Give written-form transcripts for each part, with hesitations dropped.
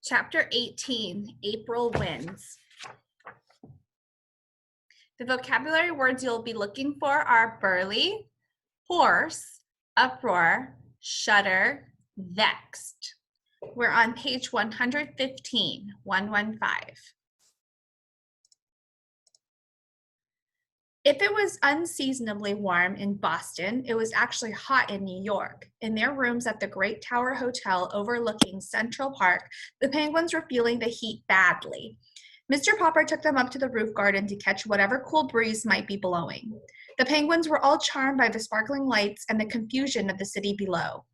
Chapter 18, April Winds. The vocabulary words you'll be looking for are burly, hoarse, uproar, shudder, vexed. We're on page 115, 115. If it was unseasonably warm in Boston, it was actually hot in New York. In their rooms at the Great Tower Hotel overlooking Central Park, the Penguins were feeling the heat badly. Mr. Popper took them up to the roof garden to catch whatever cool breeze might be blowing. The Penguins were all charmed by the sparkling lights and the confusion of the city below.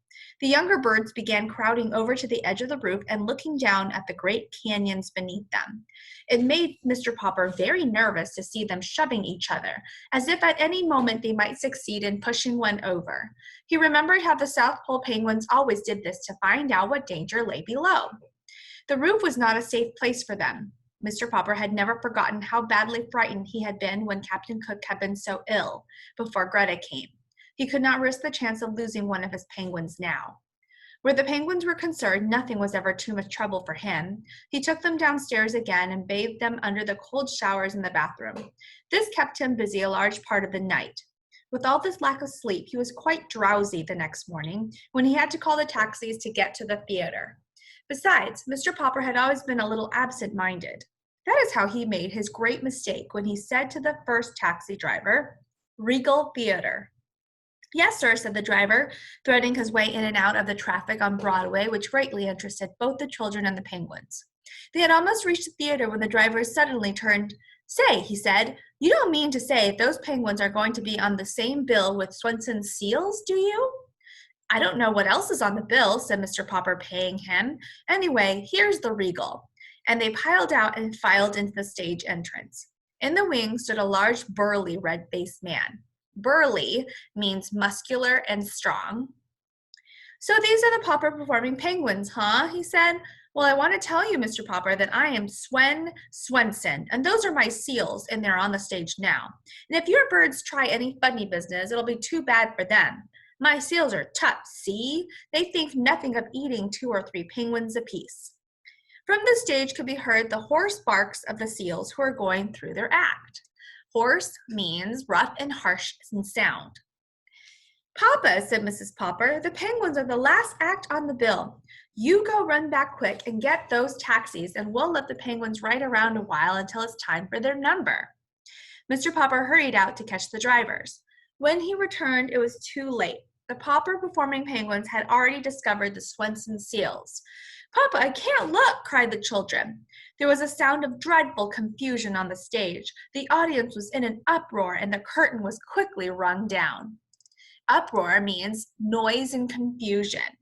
The younger birds began crowding over to the edge of the roof and looking down at the great canyons beneath them. It made Mr. Popper very nervous to see them shoving each other, as if at any moment they might succeed in pushing one over. He remembered how the South Pole penguins always did this to find out what danger lay below. The roof was not a safe place for them. Mr. Popper had never forgotten how badly frightened he had been when Captain Cook had been so ill before Greta came. He could not risk the chance of losing one of his penguins now. Where the penguins were concerned, nothing was ever too much trouble for him. He took them downstairs again and bathed them under the cold showers in the bathroom. This kept him busy a large part of the night. With all this lack of sleep, he was quite drowsy the next morning when he had to call the taxis to get to the theater. Besides, Mr. Popper had always been a little absent-minded. That is how he made his great mistake when he said to the first taxi driver, "Regal Theater." "Yes, sir," said the driver, threading his way in and out of the traffic on Broadway, which greatly interested both the children and the penguins. They had almost reached the theater when the driver suddenly turned. "Say," he said, "you don't mean to say those penguins are going to be on the same bill with Swenson's seals, do you?" "I don't know what else is on the bill," said Mr. Popper, paying him. "Anyway, here's the Regal." And they piled out and filed into the stage entrance. In the wings stood a large, burly, red-faced man. Burly means muscular and strong. "So these are the Popper performing penguins, huh?" he said. "Well, I want to tell you, Mr. Popper, that I am Swen Swenson, and those are my seals, and they're on the stage now. And if your birds try any funny business, it'll be too bad for them. My seals are tough, see? They think nothing of eating 2 or 3 penguins apiece." From the stage could be heard the hoarse barks of the seals who are going through their act. Hoarse means rough and harsh in sound. "Papa," said Mrs. Popper, "the penguins are the last act on the bill. You go run back quick and get those taxis, and we'll let the penguins ride around a while until it's time for their number." Mr. Popper hurried out to catch the drivers. When he returned, it was too late. The Popper performing penguins had already discovered the Swenson seals. "Papa, I can't look," cried the children. There was a sound of dreadful confusion on the stage. The audience was in an uproar, and the curtain was quickly rung down. Uproar means noise and confusion.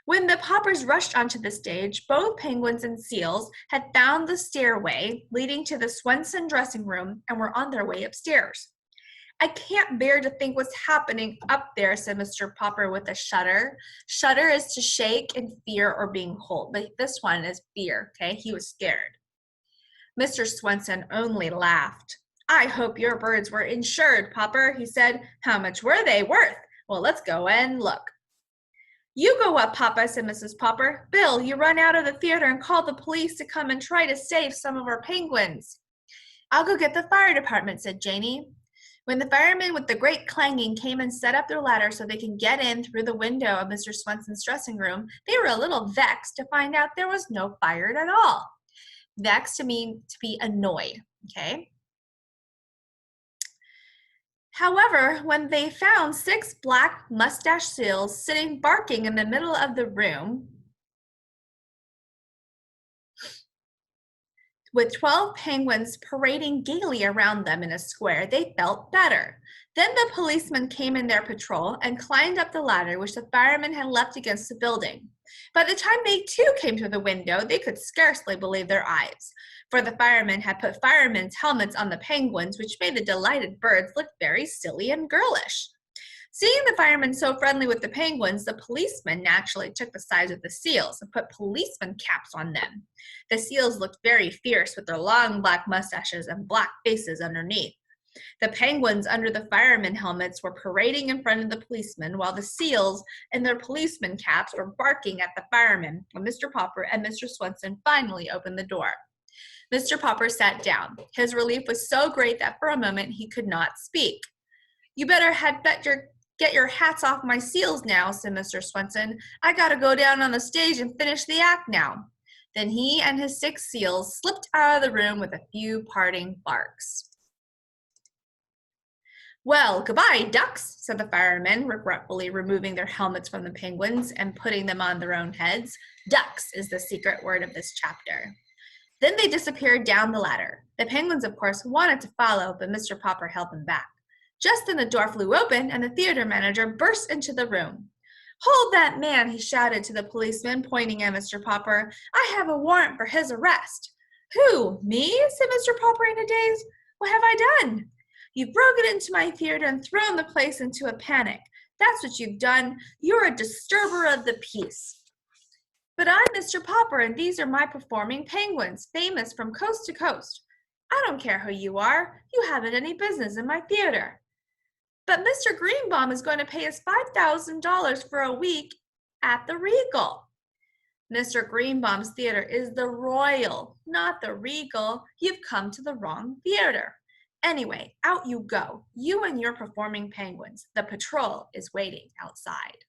When the Poppers rushed onto the stage, both penguins and seals had found the stairway leading to the Swenson dressing room and were on their way upstairs. "I can't bear to think what's happening up there," said Mr. Popper with a shudder. Shudder is to shake in fear or being cold. But this one is fear, okay? He was scared. Mr. Swenson only laughed. "I hope your birds were insured, Popper," he said. "How much were they worth? Well, let's go and look." "You go up, Papa," said Mrs. Popper. "Bill, you run out of the theater and call the police to come and try to save some of our penguins." "I'll go get the fire department," said Janie. When the firemen with the great clanging came and set up their ladder so they could get in through the window of Mr. Swenson's dressing room, they were a little vexed to find out there was no fire at all. Vexed to mean to be annoyed, okay? However, when they found 6 black mustached seals sitting barking in the middle of the room, with 12 penguins parading gaily around them in a square, they felt better. Then the policemen came in their patrol and climbed up the ladder which the firemen had left against the building. By the time they too came through the window, they could scarcely believe their eyes, for the firemen had put firemen's helmets on the penguins, which made the delighted birds look very silly and girlish. Seeing the firemen so friendly with the penguins, the policemen naturally took the sides of the seals and put policeman caps on them. The seals looked very fierce with their long black mustaches and black faces underneath. The penguins under the firemen helmets were parading in front of the policemen, while the seals in their policeman caps were barking at the firemen when Mr. Popper and Mr. Swenson finally opened the door. Mr. Popper sat down. His relief was so great that for a moment he could not speak. "You better get your hats off my seals now," said Mr. Swenson. "I gotta go down on the stage and finish the act now." Then he and his 6 seals slipped out of the room with a few parting barks. "Well, goodbye, ducks," said the firemen, regretfully removing their helmets from the penguins and putting them on their own heads. Ducks is the secret word of this chapter. Then they disappeared down the ladder. The penguins, of course, wanted to follow, but Mr. Popper held them back. Just then the door flew open, and the theater manager burst into the room. "Hold that man," he shouted to the policeman, pointing at Mr. Popper. "I have a warrant for his arrest." "Who, me?" said Mr. Popper in a daze. "What have I done?" "You've broken into my theater and thrown the place into a panic. That's what you've done. You're a disturber of the peace." "But I'm Mr. Popper, and these are my performing penguins, famous from coast to coast." "I don't care who you are. You haven't any business in my theater." "But Mr. Greenbaum is going to pay us $5,000 for a week at the Regal." "Mr. Greenbaum's theater is the Royal, not the Regal. You've come to the wrong theater. Anyway, out you go, you and your performing penguins. The patrol is waiting outside."